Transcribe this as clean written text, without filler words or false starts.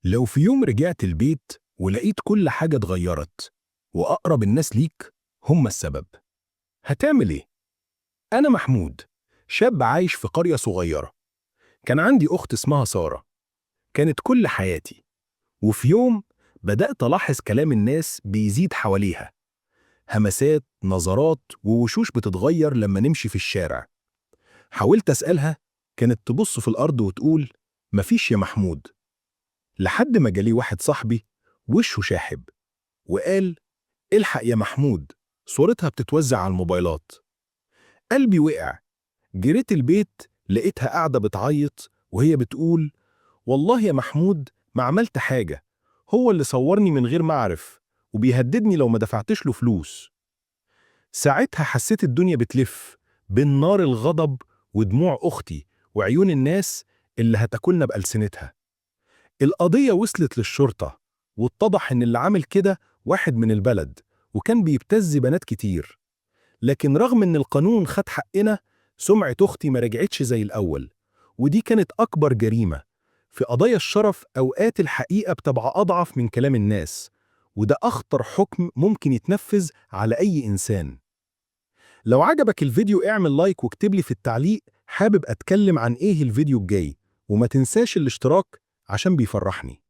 لو في يوم رجعت البيت ولقيت كل حاجة اتغيرت وأقرب الناس ليك هم السبب، هتعمل إيه؟ أنا محمود، شاب عايش في قرية صغيرة. كان عندي أخت اسمها سارة، كانت كل حياتي. وفي يوم بدأت ألاحظ كلام الناس بيزيد حواليها، همسات، نظرات ووشوش بتتغير لما نمشي في الشارع. حاولت أسألها، كانت تبص في الأرض وتقول مفيش يا محمود. لحد ما جالي واحد صاحبي وشه شاحب وقال الحق يا محمود، صورتها بتتوزع على الموبايلات. قلبي وقع. جريت البيت لقيتها قاعدة بتعيط وهي بتقول والله يا محمود ما عملت حاجة، هو اللي صورني من غير ما أعرف وبيهددني لو ما دفعتش له فلوس. ساعتها حسيت الدنيا بتلف بين نار الغضب ودموع أختي وعيون الناس اللي هتاكلنا بألسنتها. القضية وصلت للشرطة، واتضح إن اللي عامل كده واحد من البلد وكان بيبتز بنات كتير. لكن رغم إن القانون خد حقنا، سمعة أختي ما رجعتش زي الأول. ودي كانت أكبر جريمة. في قضايا الشرف أوقات الحقيقة بتبقى أضعف من كلام الناس، وده أخطر حكم ممكن يتنفذ على أي إنسان. لو عجبك الفيديو اعمل لايك واكتب لي في التعليق حابب أتكلم عن إيه الفيديو الجاي، وما تنساش الاشتراك عشان بيفرحني.